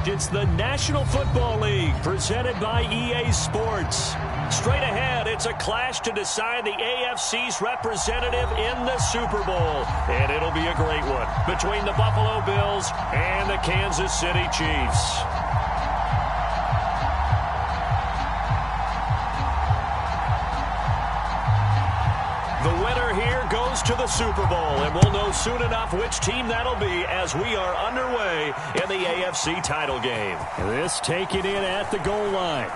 It's the National Football League presented by EA Sports. Straight ahead, it's a clash to decide the AFC's representative in the Super Bowl. And it'll be a great one between the Buffalo Bills and the Kansas City Chiefs. The winner here goes to the Super Bowl, and we'll know soon enough which team that'll be as we are underway in the AFC title game. This taken in at the goal line.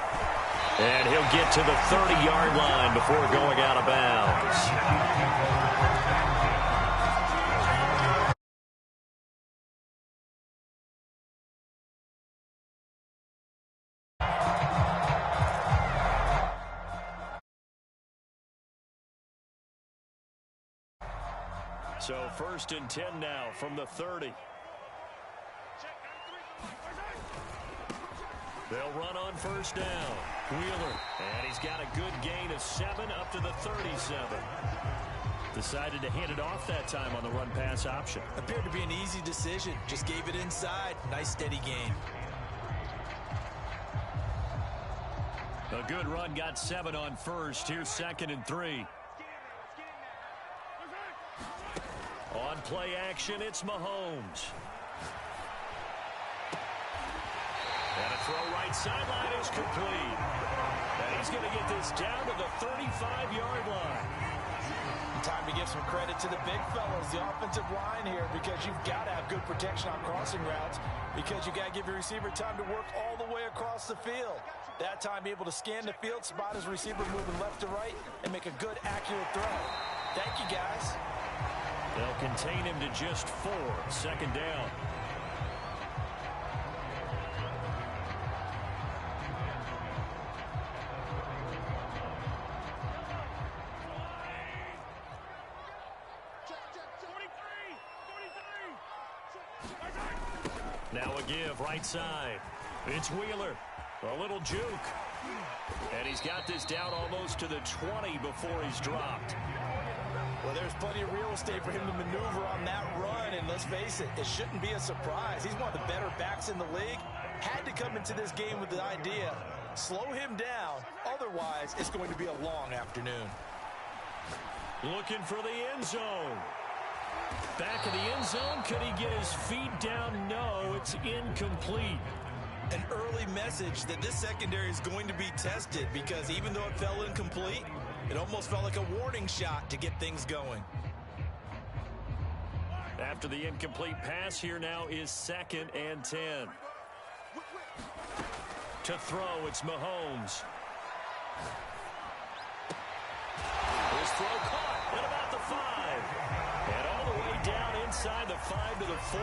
And he'll get to the 30-yard line before going out of bounds. So 1st and 10 now from the 30. They'll run on 1st down. Wheeler, and he's got a good gain of 7 up to the 37. Decided to hand it off that time on the run-pass option. Appeared to be an easy decision. Just gave it inside. Nice steady gain. A good run got 7 on 1st. Here's 2nd and 3. On play action, it's Mahomes. And a throw right sideline is complete. And he's going to get this down to the 35-yard line. Time to give some credit to the big fellas, the offensive line here, because you've got to have good protection on crossing routes, because you got to give your receiver time to work all the way across the field. That time, be able to scan the field, spot his receiver moving left to right, and make a good, accurate throw. Thank you, guys. They'll contain him to just 4. 2nd down. Now a give right side. It's Wheeler. A little juke. And he's got this down almost to the 20 before he's dropped. Well, there's plenty of real estate for him to maneuver on that run, and let's face it, it shouldn't be a surprise. He's one of the better backs in the league. Had to come into this game with the idea, slow him down, otherwise it's going to be a long afternoon. Looking for the end zone. Back of the end zone, could he get his feet down? No, it's incomplete. An early message that this secondary is going to be tested, because even though it fell incomplete, it almost felt like a warning shot to get things going. After the incomplete pass, here now is 2nd and 10. To throw, it's Mahomes. His throw caught at about the 5. And all the way down inside the 5 to the 4.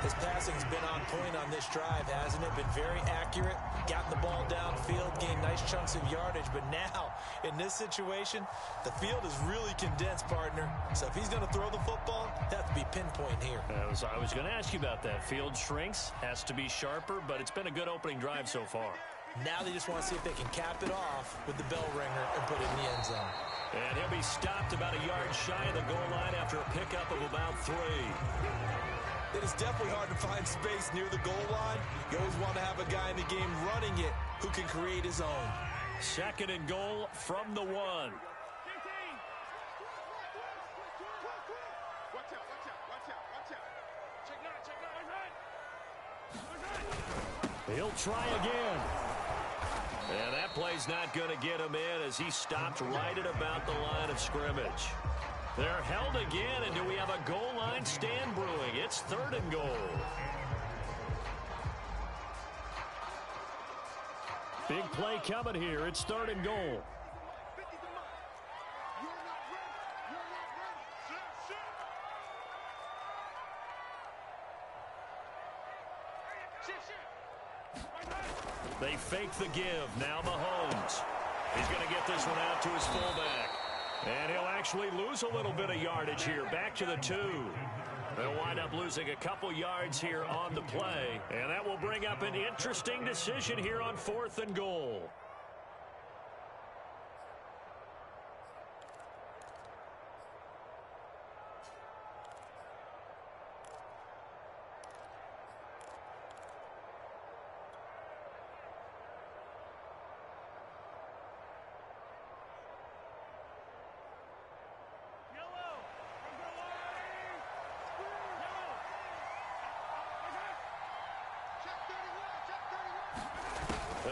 His passing's been on point on this drive, hasn't it? Been very accurate, gotten the ball downfield, gained nice chunks of yardage. But now, in this situation, the field is really condensed, partner. So if he's going to throw the football, that has to be pinpoint here. I was going to ask you about that. Field shrinks, has to be sharper, but it's been a good opening drive so far. Now they just want to see if they can cap it off with the bell ringer and put it in the end zone. And he'll be stopped about a yard shy of the goal line after a pickup of about 3. It is definitely hard to find space near the goal line. You always want to have a guy in the game running it who can create his own. 2nd and goal from the 1. He'll try again. And that play's not going to get him in as he stopped right at about the line of scrimmage. They're held again, and do we have a goal line stand brewing? It's 3rd and goal. Big play coming here. It's 3rd and goal. They fake the give. Now Mahomes. He's going to get this one out to his fullback. And he'll actually lose a little bit of yardage here. Back to the 2. They'll wind up losing a couple yards here on the play. And that will bring up an interesting decision here on 4th and goal.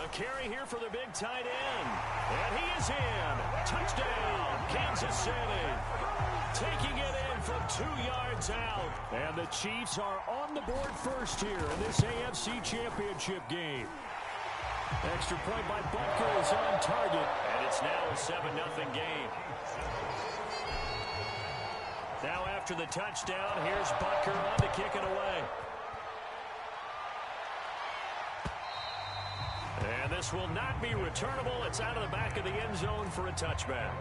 The carry here for the big tight end. And he is in. Touchdown, Kansas City. Taking it in from 2 yards out. And the Chiefs are on the board first here in this AFC Championship game. Extra point by Butker is on target. And it's now a 7-0 game. Now after the touchdown, here's Butker on to kick it away. And this will not be returnable. It's out of the back of the end zone for a touchback.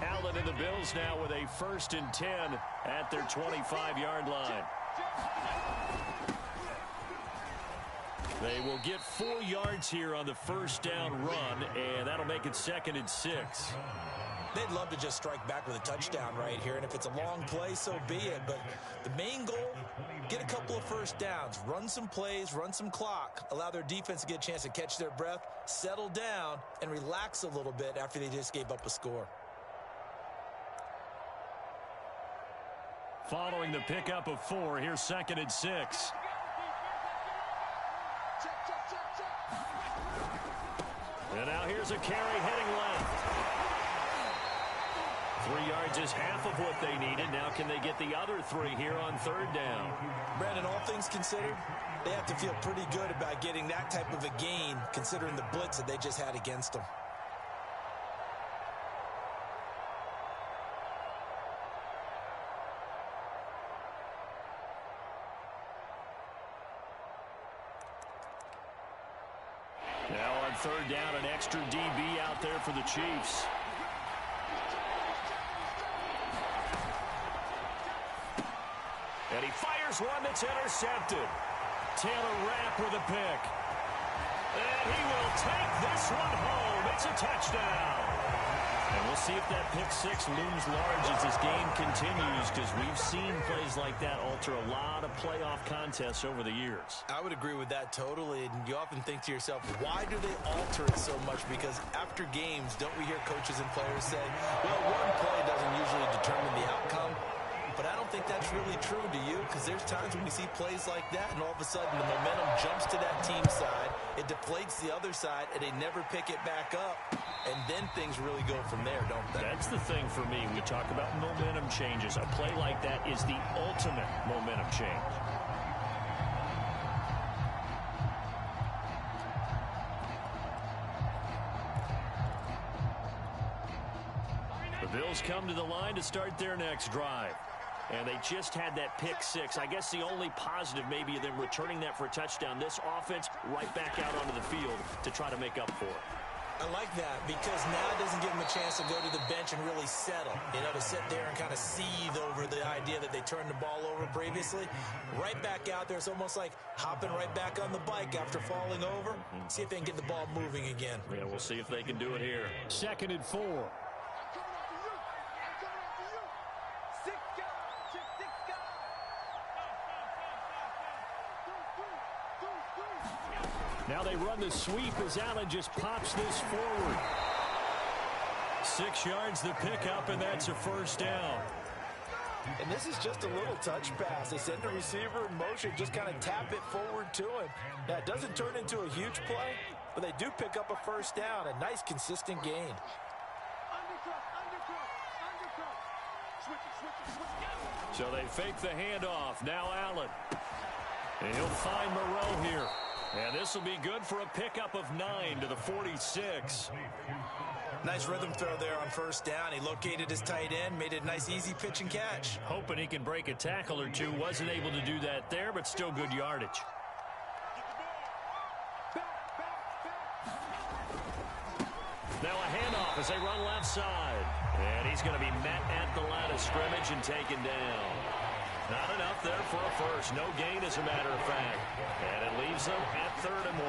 Allen and the Bills now with a 1st and 10 at their 25-yard line. They will get 4 yards here on the first down run, and that'll make it 2nd and 6. They'd love to just strike back with a touchdown right here, and if it's a long play, so be it. But the main goal, get a couple of first downs, run some plays, run some clock, allow their defense to get a chance to catch their breath, settle down, and relax a little bit after they just gave up a score. Following the pickup of 4, here's 2nd and 6. And now here's a carry heading left. 3 yards is half of what they needed. Now can they get the other 3 here on 3rd down? Brandon, all things considered, they have to feel pretty good about getting that type of a gain considering the blitz that they just had against them. Now on 3rd down, an extra DB out there for the Chiefs. And he fires one that's intercepted. Taylor Rapp with a pick. And he will take this one home. It's a touchdown. And we'll see if that pick 6 looms large as this game continues, because we've seen plays like that alter a lot of playoff contests over the years. I would agree with that totally, and you often think to yourself, why do they alter it so much? Because after games, don't we hear coaches and players say, well, one play doesn't usually determine the outcome? But I don't think that's really true, do you? Because there's times when we see plays like that, and all of a sudden the momentum jumps to that team side, it deflates the other side, and they never pick it back up. And then things really go from there, don't they? That's the thing for me. We talk about momentum changes. A play like that is the ultimate momentum change. The Bills come to the line to start their next drive. And they just had that pick 6. I guess the only positive maybe of them returning that for a touchdown. This offense right back out onto the field to try to make up for it. I like that because now it doesn't give them a chance to go to the bench and really settle. You know, to sit there and kind of seethe over the idea that they turned the ball over previously. Right back out there. It's almost like hopping right back on the bike after falling over. See if they can get the ball moving again. Yeah, we'll see if they can do it here. 2nd and 4. Now they run the sweep as Allen just pops this forward. 6 yards the pickup, and that's a 1st down. And this is just a little touch pass. They send the receiver in motion, just kind of tap it forward to him. Now, it doesn't turn into a huge play, but they do pick up a 1st down, a nice, consistent gain. So they fake the handoff. Now Allen. And he'll find Moreau here. And this will be good for a pickup of 9 to the 46. Nice rhythm throw there on 1st down. He located his tight end, made it a nice, easy pitch and catch. Hoping he can break a tackle or two. Wasn't able to do that there, but still good yardage. Now a handoff as they run left side. And he's going to be met at the line of scrimmage and taken down. Not enough there for a 1st. No gain, as a matter of fact. And it leaves them at 3rd and 1.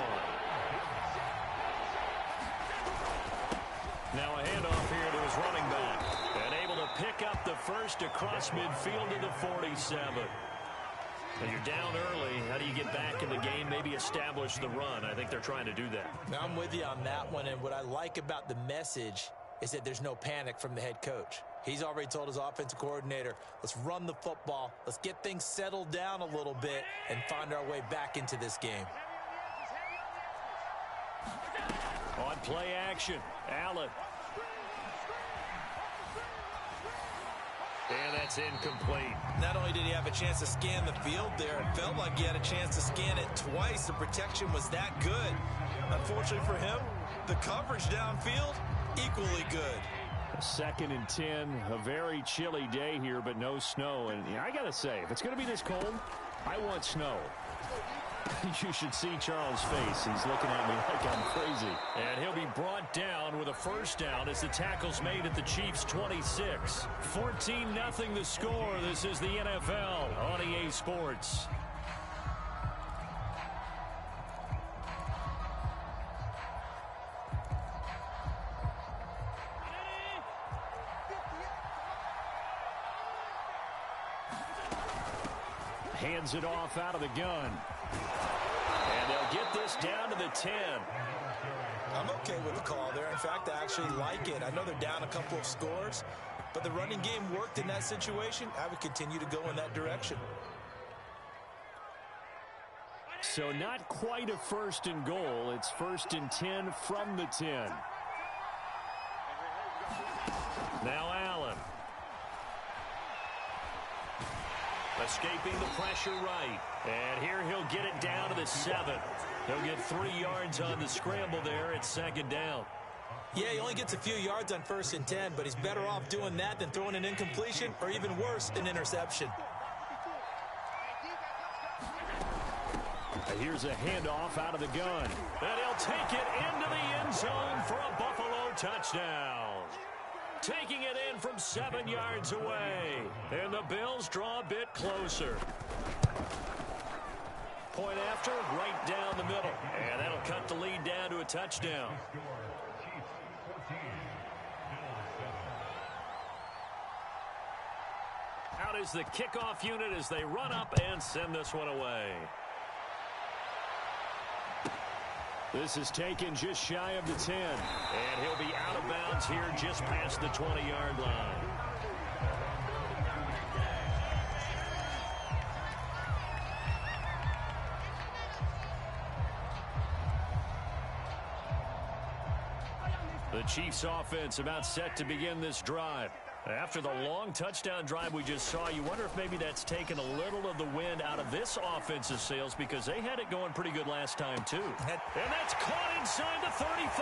Now a handoff here to his running back. And able to pick up the 1st across midfield to the 47. When you're down early, how do you get back in the game, maybe establish the run? I think they're trying to do that. Now I'm with you on that one, and what I like about the message is that there's no panic from the head coach. He's already told his offensive coordinator, let's run the football, let's get things settled down a little bit and find our way back into this game. On play action, Allen. And that's incomplete. Not only did he have a chance to scan the field there, it felt like he had a chance to scan it twice. The protection was that good. Unfortunately for him, the coverage downfield, equally good. 2nd and 10, a very chilly day here, but no snow. And I got to say, if it's going to be this cold, I want snow. You should see Charles' face. He's looking at me like I'm crazy. And he'll be brought down with a first down as the tackle's made at the Chiefs' 26. 14-0 the score. This is the NFL on EA Sports. Hands it off out of the gun. And they'll get this down to the 10. I'm okay with the call there. In fact, I actually like it. I know they're down a couple of scores, but the running game worked in that situation. I would continue to go in that direction. So not quite a 1st and goal. It's 1st and 10 from the 10. Now Allen. Escaping the pressure right. And here he'll get it down to the 7. He'll get 3 yards on the scramble there at 2nd down. Yeah, he only gets a few yards on 1st and 10, but he's better off doing that than throwing an incompletion or even worse, an interception. Here's a handoff out of the gun. And he'll take it into the end zone for a Buffalo touchdown. Taking it in from 7 yards away. And the Bills draw a bit closer. Point after, right down the middle. And that'll cut the lead down to a touchdown. Out is the kickoff unit as they run up and send this one away. This is taken just shy of the 10. And he'll be out of bounds here just past the 20-yard line. The Chiefs offense about set to begin this drive. After the long touchdown drive we just saw, you wonder if maybe that's taken a little of the wind out of this offensive sails because they had it going pretty good last time, too. And that's caught inside the 35.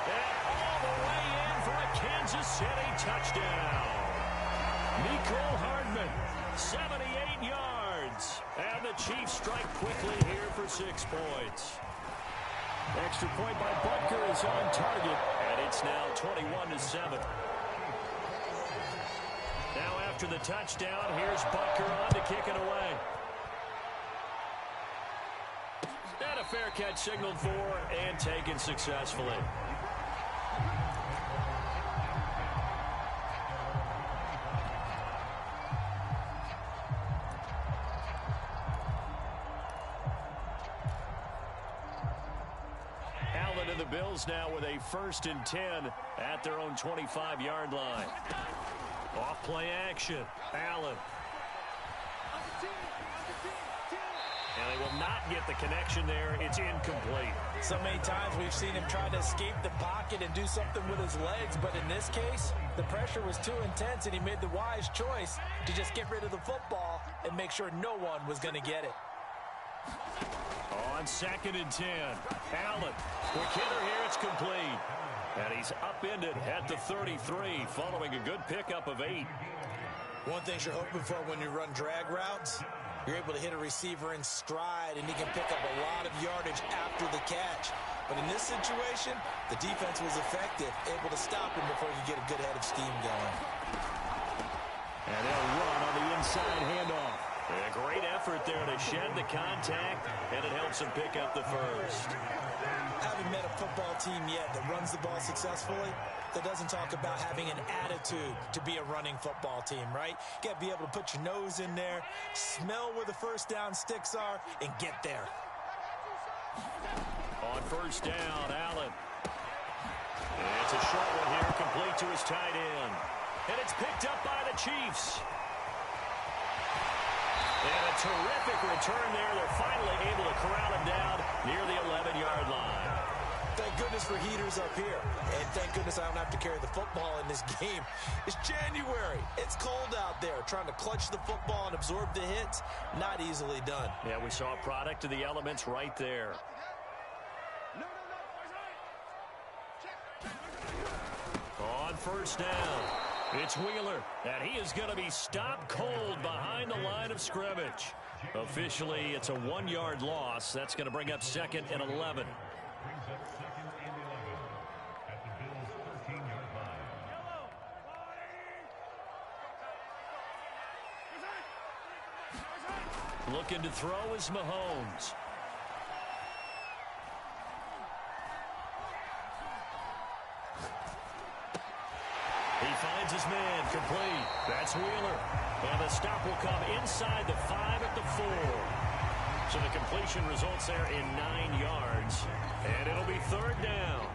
And all the way in for a Kansas City touchdown. Mecole Hardman, 78 yards. And the Chiefs strike quickly here for 6 points. Extra point by Butker is on target, and it's now 21-7. Now after the touchdown, here's Butker on to kick it away. And a fair catch signaled for and taken successfully. Allen and the Bills now with a 1st and 10 at their own 25-yard line. Off play action. Allen. And they will not get the connection there. It's incomplete. So many times we've seen him try to escape the pocket and do something with his legs, but in this case, the pressure was too intense and he made the wise choice to just get rid of the football and make sure no one was going to get it. On 2nd and 10. Allen. Quick hitter here. It's complete. And he's upended at the 33 following a good pickup of 8. One thing you're hoping for when you run drag routes, you're able to hit a receiver in stride and he can pick up a lot of yardage after the catch. But in this situation, the defense was effective, able to stop him before he could get a good head of steam going. And they'll run on the inside handoff. And a great effort there to shed the contact, and it helps him pick up the first. Haven't met a football team yet that runs the ball successfully, that doesn't talk about having an attitude to be a running football team, right? You got to be able to put your nose in there, smell where the first down sticks are, and get there. On 1st down, Allen. It's a short one here, complete to his tight end. And it's picked up by the Chiefs. And a terrific return there. They're finally able to corral him down near the 11-yard line. Thank goodness for heaters up here. And thank goodness I don't have to carry the football in this game. It's January. It's cold out there. Trying to clutch the football and absorb the hits, not easily done. Yeah, we saw a product of the elements right there. On first down, it's Wheeler, and he is going to be stopped cold behind the line of scrimmage. Officially, it's a 1-yard loss. That's going to bring up 2nd and 11. Looking to throw is Mahomes. He finds his man, complete. That's Wheeler. And the stop will come inside the 5 at the 4. So the completion results there in 9 yards. And it'll be 3rd down.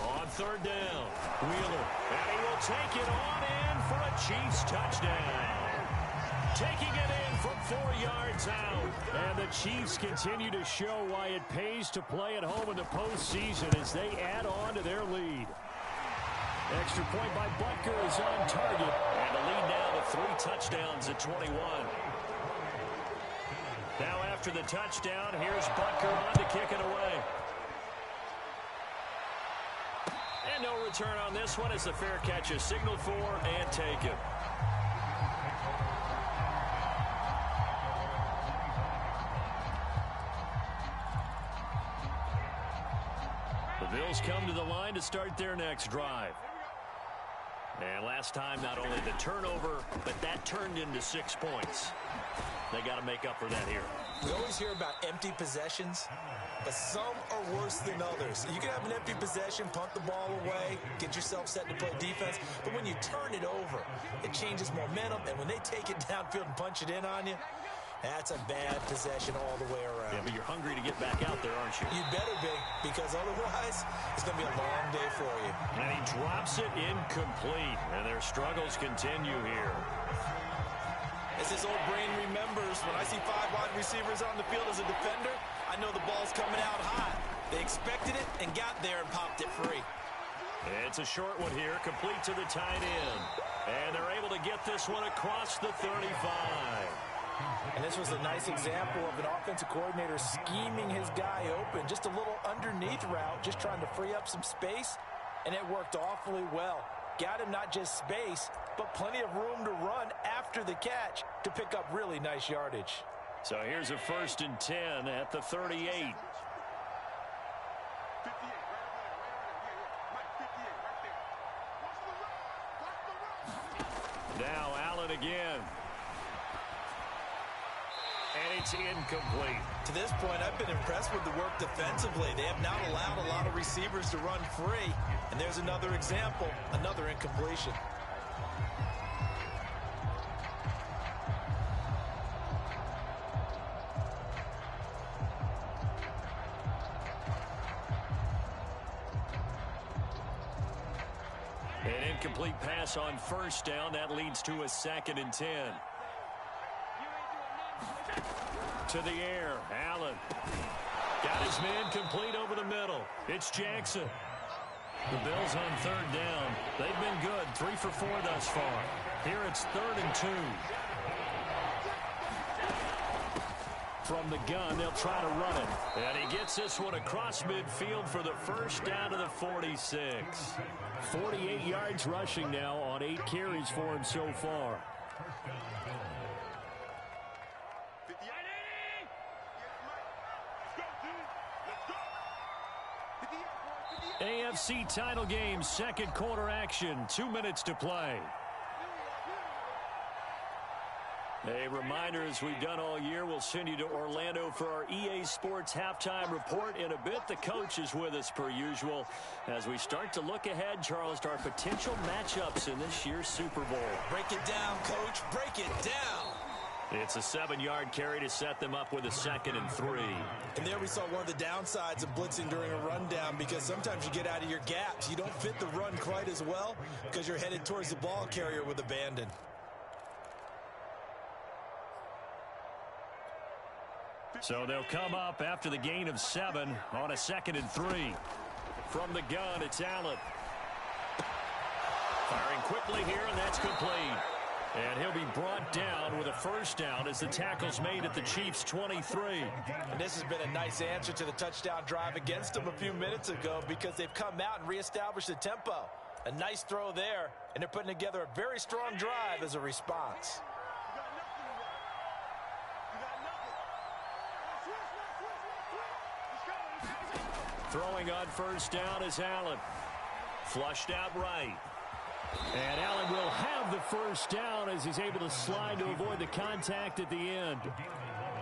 On 3rd down, Wheeler. And he will take it on in for a Chiefs touchdown. Taking it in from 4 yards out. And the Chiefs continue to show why it pays to play at home in the postseason as they add on to their lead. Extra point by Butker is on target. And the lead now to 3 touchdowns at 21. Now after the touchdown, here's Butker on to kick it away. And no return on this one as the fair catch is signaled for and taken. The Bills come to the line to start their next drive. And last time, not only the turnover, but that turned into 6 points. They got to make up for that here. We always hear about empty possessions, but some are worse than others. You can have an empty possession, punt the ball away, get yourself set to play defense, but when you turn it over, it changes momentum, and when they take it downfield and punch it in on you, that's a bad possession all the way around. Yeah, but you're hungry to get back out there, aren't you? You better be, because otherwise, it's going to be a long day for you. And he drops it incomplete, and their struggles continue here. As his old brain remembers, when I see 5 wide receivers on the field as a defender, I know the ball's coming out hot. They expected it and got there and popped it free. It's a short one here, complete to the tight end. And they're able to get this one across the 35. And this was a nice example of an offensive coordinator scheming his guy open. Just a little underneath route, just trying to free up some space, and it worked awfully well. Got him not just space, but plenty of room to run after the catch to pick up really nice yardage. So here's a 1st and 10 at the 38. Now Allen again. And it's incomplete. To this point, I've been impressed with the work defensively. They have not allowed a lot of receivers to run free. And there's another example, another incompletion. An incomplete pass on 1st down. That leads to a 2nd and 10. To the air, Allen. Got his man complete over the middle. It's Jackson. The Bills on 3rd down. They've been good, 3 for 4 thus far. Here it's 3rd and 2. From the gun, they'll try to run it. And he gets this one across midfield for the 1st down to the 46. 48 yards rushing now on 8 carries for him so far. AFC title game, 2nd quarter action, 2 minutes to play. A reminder, as we've done all year, we'll send you to Orlando for our EA Sports Halftime Report in a bit. The coach is with us per usual as we start to look ahead, Charles, to our potential matchups in this year's Super Bowl. Break it down, Coach. Break it down. It's a 7-yard carry to set them up with a 2nd and 3. And there we saw one of the downsides of blitzing during a rundown, because sometimes you get out of your gaps. You don't fit the run quite as well because you're headed towards the ball carrier with abandon. So they'll come up after the gain of 7 on a 2nd and 3. From the gun, it's Allen. Firing quickly here, and that's complete. And he'll be brought down with a first down as the tackle's made at the Chiefs' 23. And this has been a nice answer to the touchdown drive against them a few minutes ago, because they've come out and reestablished the tempo. A nice throw there, and they're putting together a very strong drive as a response. Throwing on first down is Allen. Flushed out right. And Allen will have the first down as he's able to slide to avoid the contact at the end.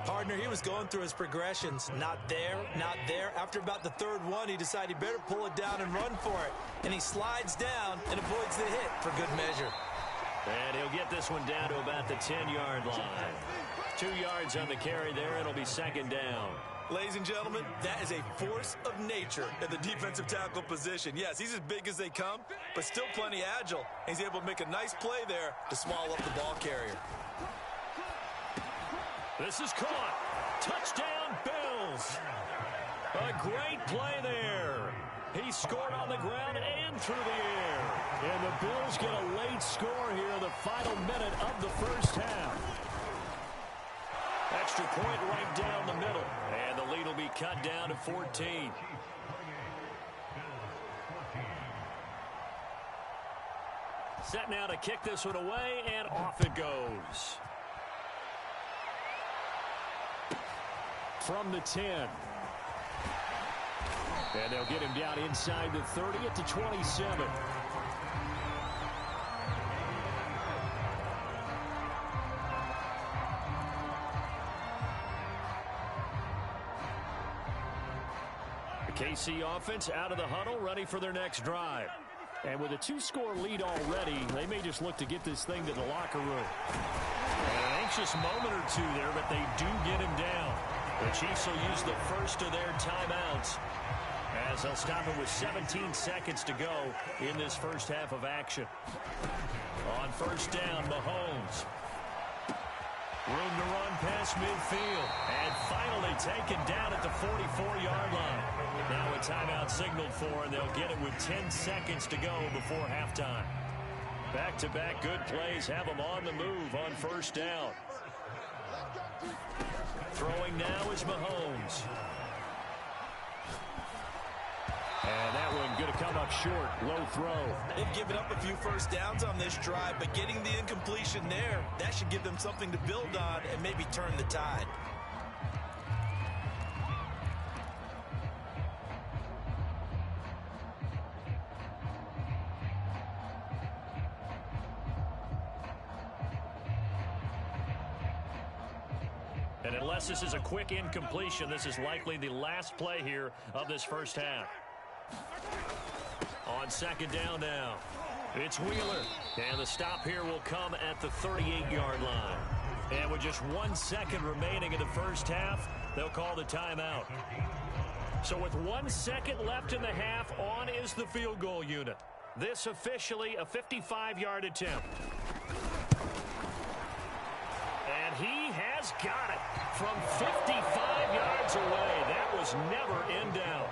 Partner, he was going through his progressions. Not there, not there. After about the 3rd one, he decided he better pull it down and run for it. And he slides down and avoids the hit for good measure. And he'll get this one down to about the 10-yard line. 2 yards on the carry there. It'll be 2nd down. Ladies and gentlemen, that is a force of nature in the defensive tackle position. Yes, he's as big as they come, but still plenty agile. He's able to make a nice play there to swallow up the ball carrier. This is caught. Touchdown, Bills. A great play there. He scored on the ground and through the air. And the Bills get a late score here in the final minute of the first half. Extra point right down the middle. And the lead will be cut down to 14. Set now to kick this one away, and off it goes. From the 10. And they'll get him down inside the 30 at the 27. KC offense out of the huddle, ready for their next drive. And with a 2-score lead already, they may just look to get this thing to the locker room. And an anxious moment or two there, but they do get him down. The Chiefs will use the first of their timeouts as they'll stop it with 17 seconds to go in this first half of action. On first down, Mahomes. Room to run past midfield. And finally taken down at the 44-yard line. Now a timeout signaled for, and they'll get it with 10 seconds to go before halftime. Back-to-back good plays have them on the move on first down. Throwing now is Mahomes. And that one going to come up short. Low throw. They've given up a few first downs on this drive, but getting the incompletion there, that should give them something to build on and maybe turn the tide. And unless this is a quick incompletion, this is likely the last play here of this first half. On second down now, it's Wheeler. And the stop here will come at the 38-yard line. And with just 1 second remaining in the first half, they'll call the timeout. So with 1 second left in the half, on is the field goal unit. This officially a 55-yard attempt. And he has got it from 55 yards away. That was never in doubt.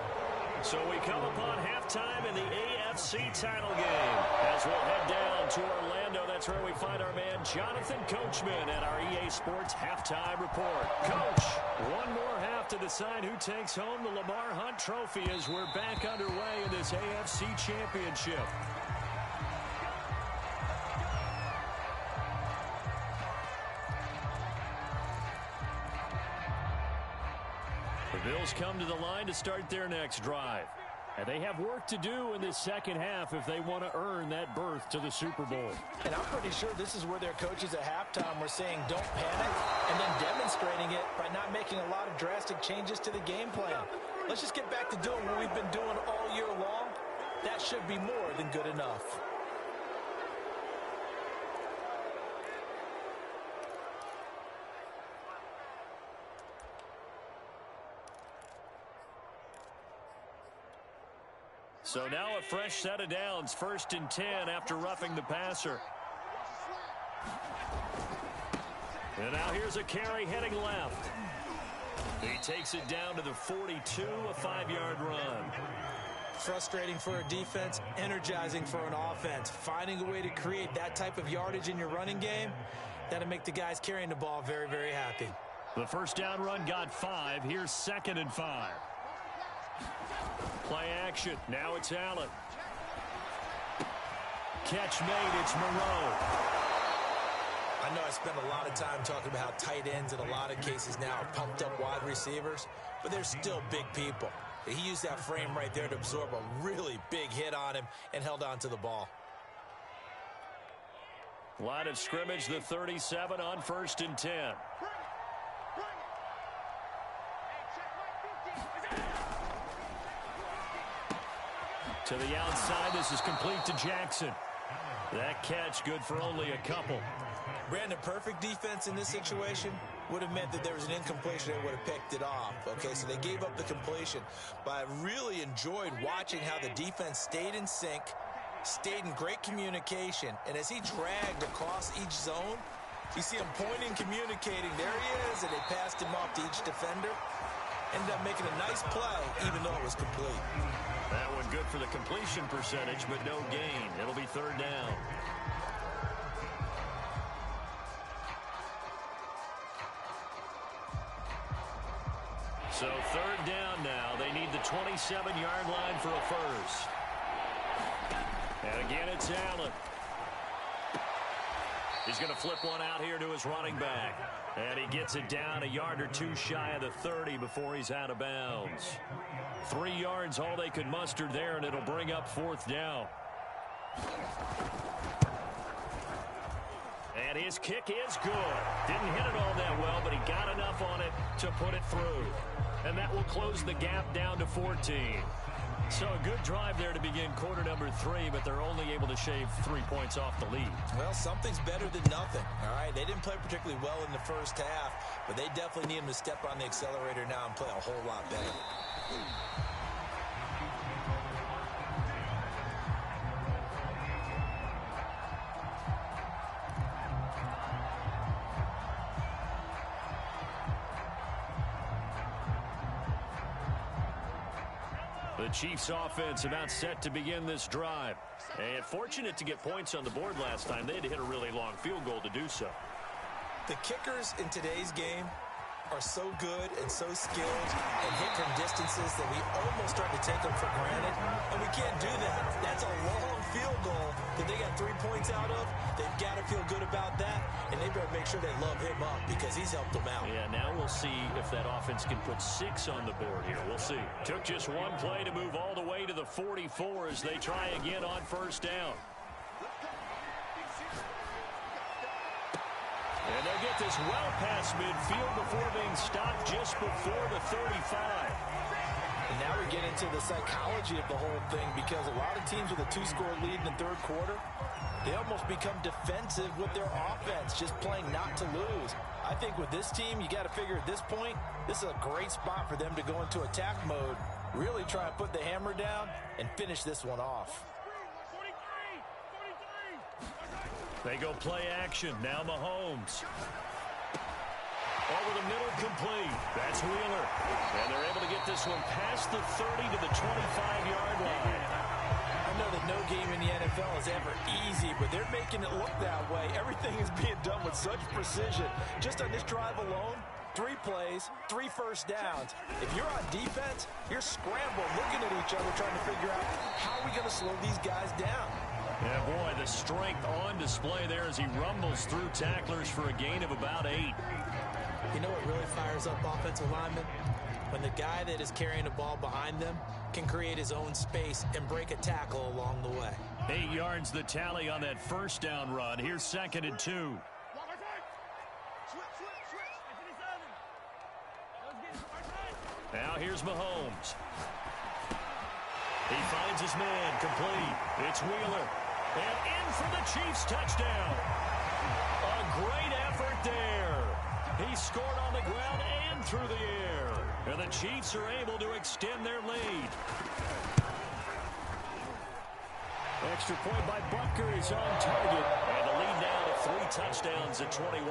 So we come upon halftime in the AFC title game as we'll head down to Orlando. That's where we find our man Jonathan Coachman at our EA Sports Halftime Report. Coach, one more half to decide who takes home the Lamar Hunt Trophy as we're back underway in this AFC Championship. The Bills come to the line to start their next drive. And they have work to do in this second half if they want to earn that berth to the Super Bowl. And I'm pretty sure this is where their coaches at halftime were saying don't panic, and then demonstrating it by not making a lot of drastic changes to the game plan. Let's just get back to doing what we've been doing all year long. That should be more than good enough. So now a fresh set of downs, 1st and 10 after roughing the passer. And now here's a carry heading left. He takes it down to the 42, a 5-yard run. Frustrating for a defense, energizing for an offense. Finding a way to create that type of yardage in your running game, that'll make the guys carrying the ball very, very happy. The first down run got 5. Here's 2nd and 5. Play action. Now it's Allen. Catch made. It's Moreau. I know I spend a lot of time talking about how tight ends in a lot of cases now are pumped up wide receivers, but they're still big people. He used that frame right there to absorb a really big hit on him and held on to the ball. Line of scrimmage, the 37 on 1st and 10. To the outside, this is complete to Jackson. That catch good for only a couple. Brandon, perfect defense in this situation would have meant that there was an incompletion that would have picked it off. Okay, so they gave up the completion. But I really enjoyed watching how the defense stayed in sync, stayed in great communication. And as he dragged across each zone, you see him pointing, communicating. There he is, and they passed him off to each defender. Ended up making a nice play, even though it was complete. That one good for the completion percentage, but no gain. It'll be 3rd down. So 3rd down now. They need the 27-yard line for a first. And again, it's Allen. He's going to flip one out here to his running back. And he gets it down a yard or two shy of the 30 before he's out of bounds. 3 yards, all they could muster there, and it'll bring up 4th down. And his kick is good. Didn't hit it all that well, but he got enough on it to put it through. And that will close the gap down to 14. So a good drive there to begin quarter number 3, but they're only able to shave 3 points off the lead. Well, something's better than nothing, all right? They didn't play particularly well in the first half, but they definitely need him to step on the accelerator now and play a whole lot better. The Chiefs offense about set to begin this drive. And fortunate to get points on the board last time. They had to hit a really long field goal to do so. The kickers in today's game are so good and so skilled and hit from distances that we almost start to take them for granted. And we can't do that. That's a long field goal that they got 3 points out of. They've got to feel good about that, and they better make sure they love him up because he's helped them out. Yeah, now we'll see if that offense can put 6 on the board here. We'll see. Took just one play to move all the way to the 44 as they try again on 1st down. And they'll get this well past midfield before being stopped just before the 35. And now we get into the psychology of the whole thing because a lot of teams with a 2-score lead in the 3rd quarter, they almost become defensive with their offense, just playing not to lose. I think with this team, you got to figure at this point, this is a great spot for them to go into attack mode, really try and put the hammer down and finish this one off. They go play action. Now Mahomes. Over the middle, complete. That's Wheeler. And they're able to get this one past the 30 to the 25-yard line. I know that no game in the NFL is ever easy, but they're making it look that way. Everything is being done with such precision. Just on this drive alone, 3 plays, 3 first downs. If you're on defense, you're scrambled, looking at each other, trying to figure out how are we going to slow these guys down. Yeah, boy, the strength on display there as he rumbles through tacklers for a gain of about 8. You know what really fires up offensive linemen? when the guy that is carrying the ball behind them can create his own space and break a tackle along the way. 8 yards the tally on that first down run. Here's 2nd and 2. Now here's Mahomes. He finds his man, complete. It's Wheeler. And in for the Chiefs touchdown. A great effort there. He scored on the ground and through the air. And the Chiefs are able to extend their lead. Extra point by Butker is on target. And the lead now to 3 touchdowns at 21.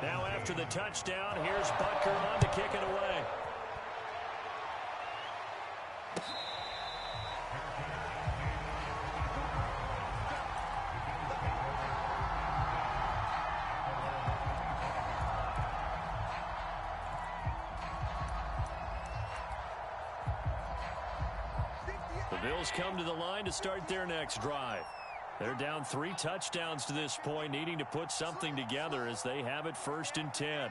Now after the touchdown, here's Butker on to kick it away. The Bills come to the line to start their next drive. They're down 3 touchdowns to this point, needing to put something together as they have it 1st and 10.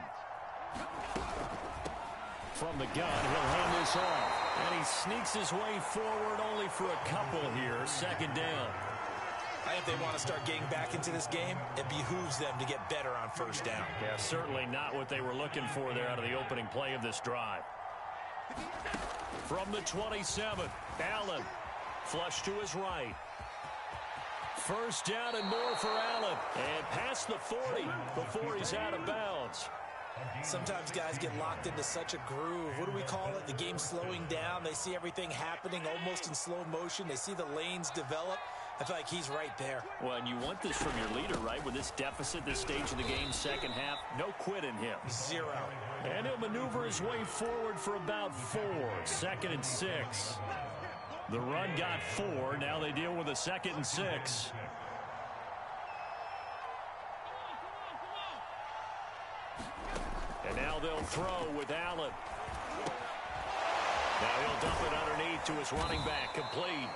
From the gun, he'll hand this off. And he sneaks his way forward only for a couple here. 2nd down. I think they want to start getting back into this game. It behooves them to get better on 1st down. Yeah, certainly not what they were looking for there out of the opening play of this drive. From the 27, Allen. Flush to his right. 1st down and more for Allen. And past the 40 before he's out of bounds. Sometimes guys get locked into such a groove. What do we call it? The game slowing down. They see everything happening almost in slow motion. They see the lanes develop. I feel like he's right there. Well, and you want this from your leader, right? With this deficit, this stage of the game, 2nd half, no quit in him. 0. And he'll maneuver his way forward for about 4. 2nd and 6. The run got 4. Now they deal with a 2nd and 6. And now they'll throw with Allen. Now he'll dump it underneath to his running back, complete.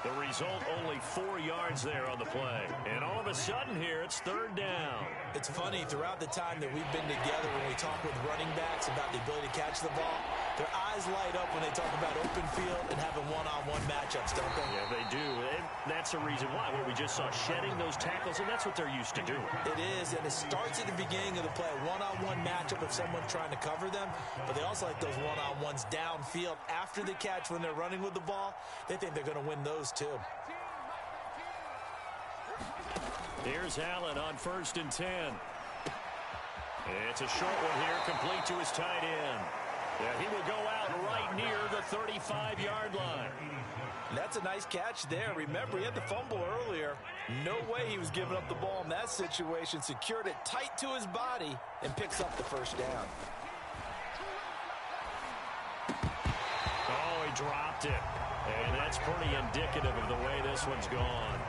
The result, only 4 yards there on the play. And all of a sudden here, it's 3rd down. It's funny, throughout the time that we've been together, when we talk with running backs about the ability to catch the ball, their eyes light up when they talk about open field and having one-on-one matchups, don't they? Yeah, they do. And that's the reason why. Well, we just saw shedding those tackles, and that's what they're used to doing. It is, and it starts at the beginning of the play. One-on-one matchup of someone trying to cover them, but they also like those one-on-ones downfield after the catch when they're running with the ball. They think they're going to win those too. Here's Allen on 1st and 10. It's a short one here, complete to his tight end. Yeah, he will go out right near the 35-yard line. That's a nice catch there. Remember, he had the fumble earlier. No way he was giving up the ball in that situation. Secured it tight to his body and picks up the 1st down. Oh, he dropped it. And that's pretty indicative of the way this one's gone.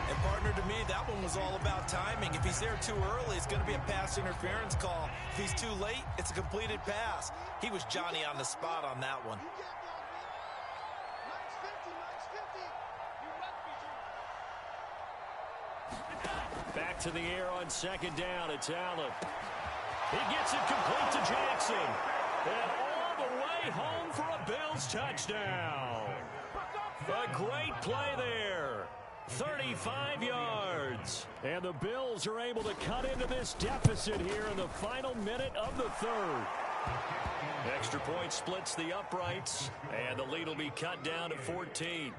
And, partner, to me, that one was all about timing. If he's there too early, it's going to be a pass interference call. If he's too late, it's a completed pass. He was Johnny on the spot on that one. Back to the air on 2nd down. It's Allen. He gets it complete to Jackson. And all the way home for a Bills touchdown. A great play there. 35 yards. And the Bills are able to cut into this deficit here in the final minute of the 3rd. Extra point splits the uprights, and the lead will be cut down to 14.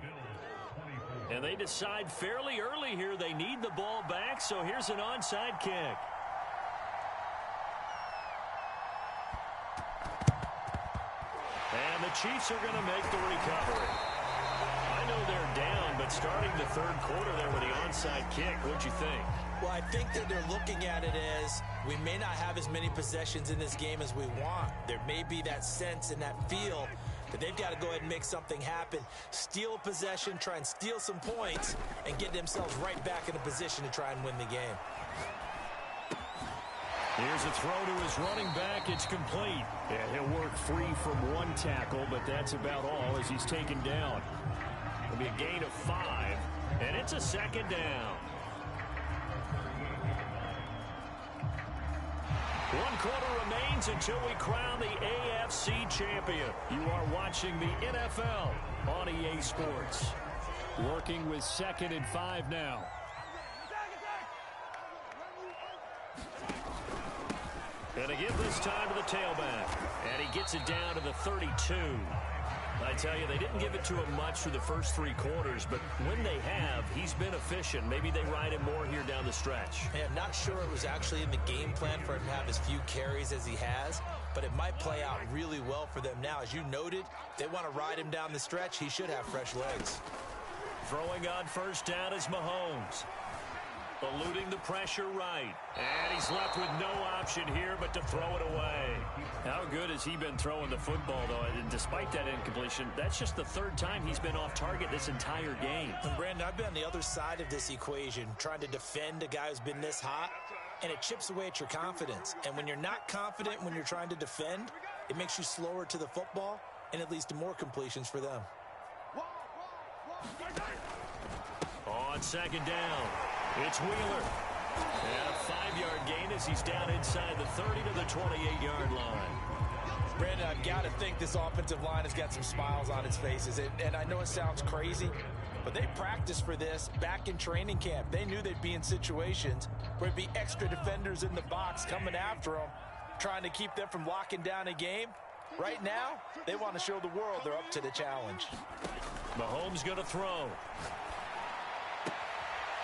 And they decide fairly early here they need the ball back, so here's an onside kick. And the Chiefs are going to make the recovery. I know they're down, but starting the 3rd quarter there with the onside kick, what'd you think? Well, I think that they're looking at it as we may not have as many possessions in this game as we want. There may be that sense and that feel that they've got to go ahead and make something happen, steal a possession, try and steal some points, and get themselves right back in a position to try and win the game. Here's a throw to his running back. It's complete. Yeah, he'll work free from one tackle, but that's about all as he's taken down. It'll be a gain of 5, and it's a 2nd down. One quarter remains until we crown the AFC champion. You are watching the NFL on EA Sports. Working with 2nd and 5 now. And they give this time to the tailback. And he gets it down to the 32. I tell you, they didn't give it to him much through the first 3 quarters, but when they have, he's been efficient. Maybe they ride him more here down the stretch. Hey, I'm not sure it was actually in the game plan for him to have as few carries as he has, but it might play out really well for them now. As you noted, they want to ride him down the stretch. He should have fresh legs. Throwing on first down is Mahomes. Eluding the pressure right. And he's left with no option here but to throw it away. How good has he been throwing the football, though? And despite that incompletion, that's just the 3rd time he's been off target this entire game. And Brandon, I've been on the other side of this equation, trying to defend a guy who's been this hot, and it chips away at your confidence. And when you're not confident when you're trying to defend, it makes you slower to the football, and it leads to more completions for them. On 2nd down, it's Wheeler. And a 5-yard gain as he's down inside the 30 to the 28-yard line. Brandon, I've got to think this offensive line has got some smiles on its faces. And I know it sounds crazy, but they practiced for this back in training camp. They knew they'd be in situations where there'd be extra defenders in the box coming after them, trying to keep them from locking down a game. Right now, they want to show the world they're up to the challenge. Mahomes going to throw.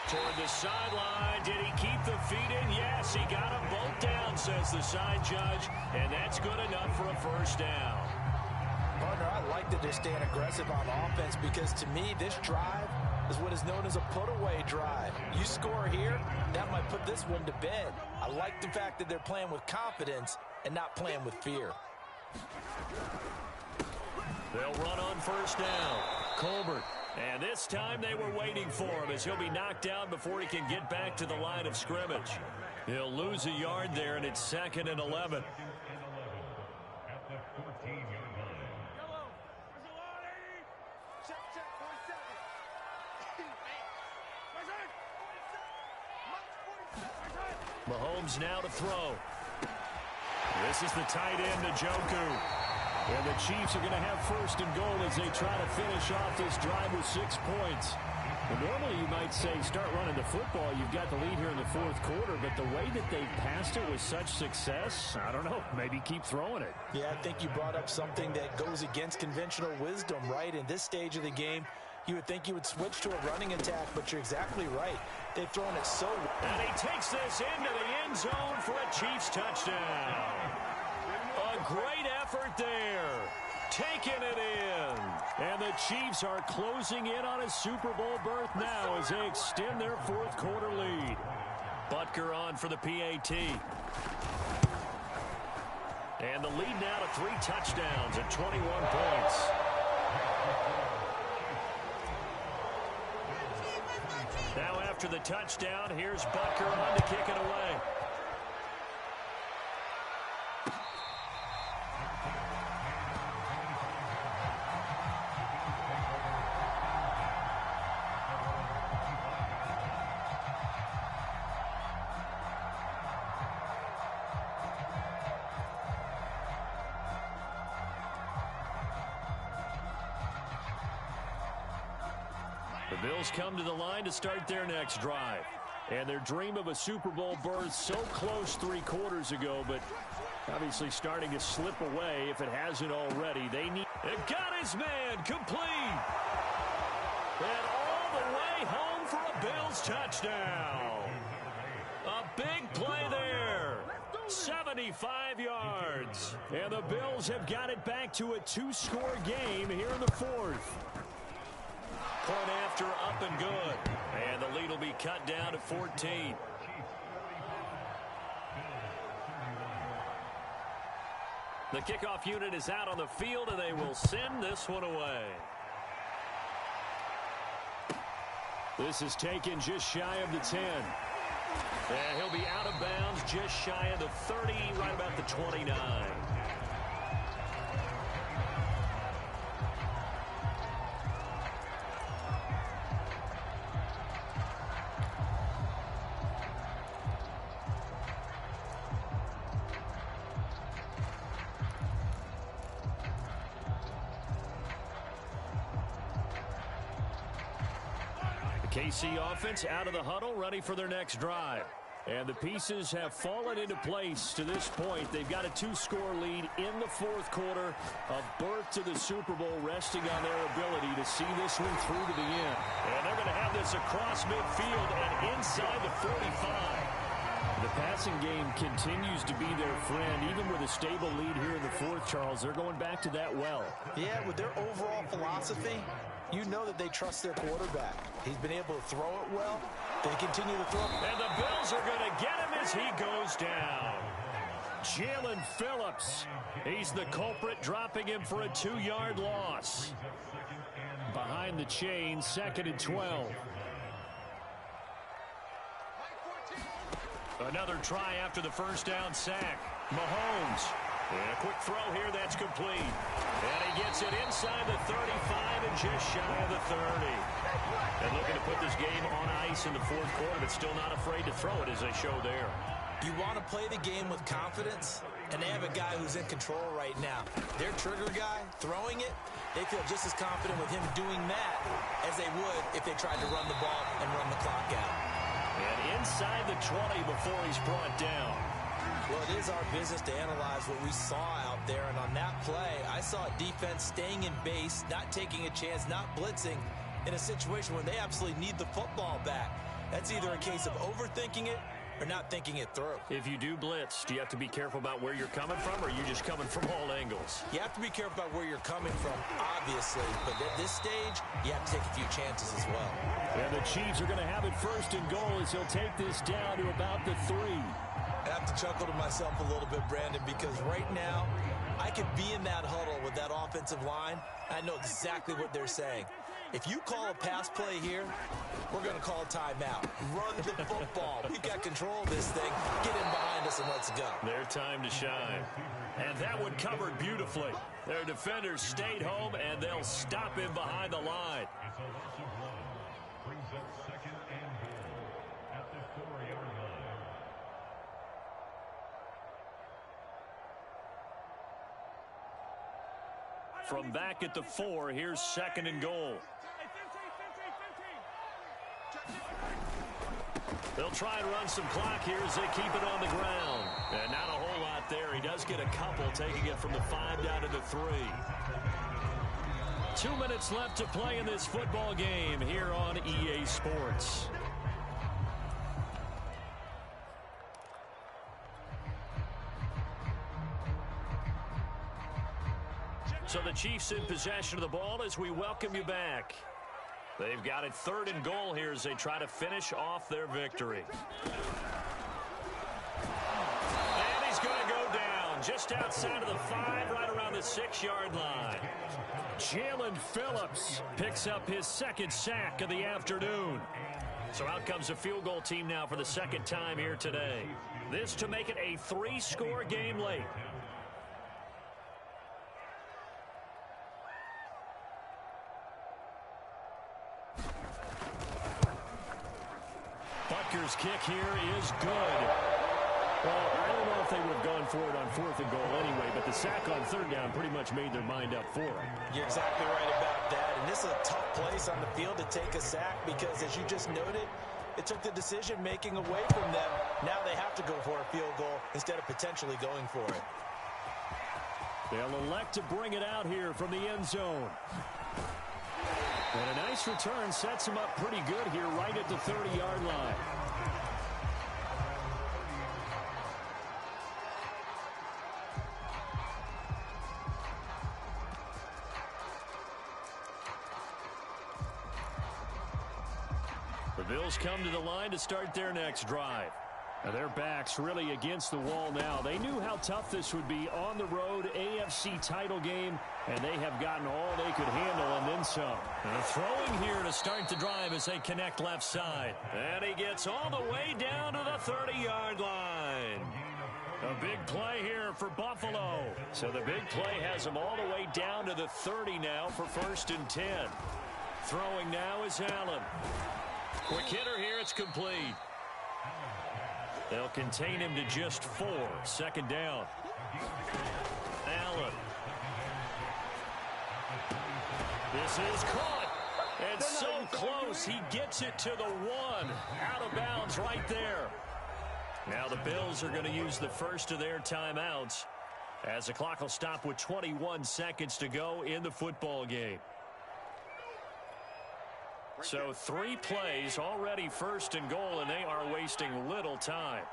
Toward the sideline. Did he keep the feet in? Yes, he got them both down, says the side judge, and that's good enough for a first down. Partner, I like that they're staying aggressive on offense because, to me, this drive is what is known as a put-away drive. You score here, that might put this one to bed. I like the fact that they're playing with confidence and not playing with fear. They'll run on first down. Colbert. And this time they were waiting for him as he'll be knocked down before he can get back to the line of scrimmage. He'll lose a yard there, and it's 2nd and 11. Mahomes now to throw. This is the tight end, Njoku. And the Chiefs are going to have 1st and goal as they try to finish off this drive with 6 points. And normally you might say start running the football. You've got the lead here in the 4th quarter, but the way that they passed it with such success, I don't know, maybe keep throwing it. Yeah, I think you brought up something that goes against conventional wisdom, right? In this stage of the game, you would think you would switch to a running attack, but you're exactly right. They've thrown it so well. And he takes this into the end zone for a Chiefs touchdown. A great effort there. Taking it in. And the Chiefs are closing in on a Super Bowl berth now as they extend their 4th quarter lead. Butker on for the PAT. And the lead now to 3 touchdowns and 21 points. Now after the touchdown, here's Butker on to kick it away. The Bills come to the line to start their next drive. And their dream of a Super Bowl berth so close 3 quarters ago, but obviously starting to slip away if it hasn't already. They need... It got his man complete. And all the way home for a Bills touchdown. A big play there. 75 yards. And the Bills have got it back to a 2-score game here in the 4th. Point after, up and good. And the lead will be cut down to 14. The kickoff unit is out on the field, and they will send this one away. This is taken just shy of the 10. And he'll be out of bounds just shy of the 30, right about the 29. KC offense out of the huddle, ready for their next drive. And the pieces have fallen into place to this point. They've got a 2-score lead in the fourth quarter. A berth to the Super Bowl resting on their ability to see this one through to the end. And they're going to have this across midfield and inside the 45. The passing game continues to be their friend. Even with a stable lead here in the fourth, Charles, they're going back to that well. Yeah, with their overall philosophy, you know that they trust their quarterback. He's been able to throw it well. They continue to throw. And the Bills are going to get him as he goes down. Jalen Phillips. He's the culprit, dropping him for a 2-yard loss. Behind the chain, 2nd and 12. Another try after the first down sack. Mahomes. And a quick throw here that's complete. And he gets it inside the 35 and just shy of the 30. And looking to put this game on ice in the fourth quarter, but still not afraid to throw it as they show there. You want to play the game with confidence, and they have a guy who's in control right now. Their trigger guy throwing it, they feel just as confident with him doing that as they would if they tried to run the ball and run the clock out. And inside the 20 before he's brought down. Well, it is our business to analyze what we saw out there, and on that play, I saw a defense staying in base, not taking a chance, not blitzing, in a situation where they absolutely need the football back. That's either a case of overthinking it or not thinking it through. If you do blitz, do you have to be careful about where you're coming from, or are you just coming from all angles? You have to be careful about where you're coming from, obviously, but at this stage, you have to take a few chances as well. And the Chiefs are going to have it 1st and goal as he'll take this down to about the 3. I have to chuckle to myself a little bit, Brandon, because right now, I could be in that huddle with that offensive line. I know exactly what they're saying. If you call a pass play here, we're going to call a timeout. Run the football. We've got control of this thing. Get in behind us and let's go. Their time to shine. And that one covered beautifully. Their defenders stayed home, and they'll stop him behind the line. From back at the 4, here's 2nd and goal. They'll try and run some clock here as they keep it on the ground. And not a whole lot there. He does get a couple, taking it from the 5 down to the 3. 2 minutes left to play in this football game here on EA Sports. So the Chiefs in possession of the ball as we welcome you back. They've got it 3rd and goal here as they try to finish off their victory. And he's going to go down just outside of the 5, right around the 6-yard line. Jalen Phillips picks up his 2nd sack of the afternoon. So out comes a field goal team now for the 2nd time here today. This to make it a 3-score game late. Butker's kick here is good. Well, I don't know if they would have gone for it on 4th and goal anyway, but the sack on 3rd down pretty much made their mind up for it. You're exactly right about that. And this is a tough place on the field to take a sack because, as you just noted, it took the decision-making away from them. Now they have to go for a field goal instead of potentially going for it. They'll elect to bring it out here from the end zone. And a nice return sets him up pretty good here right at the 30-yard line. The Bills come to the line to start their next drive. Now their backs really against the wall now. They knew how tough this would be on the road, AFC title game, and they have gotten all they could handle and then some. And throwing here to start the drive as they connect left side. And he gets all the way down to the 30-yard line. A big play here for Buffalo. So the big play has them all the way down to the 30 now for 1st and 10. Throwing now is Allen. Quick hitter here, it's complete. They'll contain him to just 4. 2nd down. Allen. This is caught. And so close, he gets it to the 1. Out of bounds right there. Now the Bills are going to use the first of their timeouts as the clock will stop with 21 seconds to go in the football game. So 3 plays, already 1st and goal, and they are wasting little time.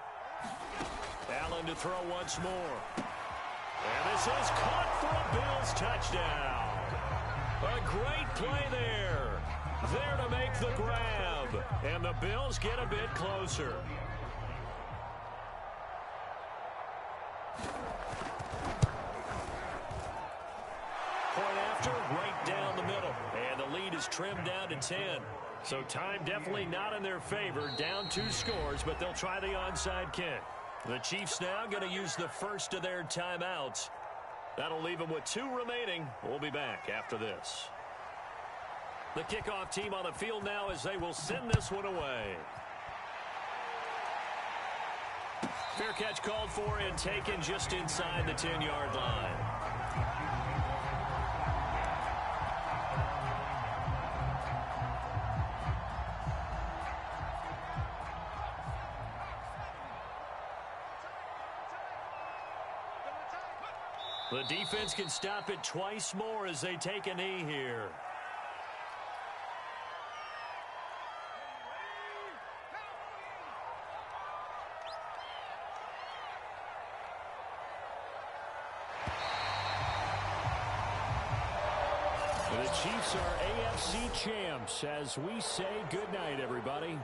Allen to throw once more. And this is caught for a Bills touchdown. A great play there. There to make the grab. And the Bills get a bit closer. Point after, right down the middle. And the lead is trimmed down to 10. So time definitely not in their favor. Down 2 scores, but they'll try the onside kick. The Chiefs now going to use the first of their timeouts. That'll leave them with 2 remaining. We'll be back after this. The kickoff team on the field now as they will send this one away. Fair catch called for and taken just inside the 10-yard line. The defense can stop it twice more as they take a knee here. The Chiefs are AFC champs as we say goodnight, everybody.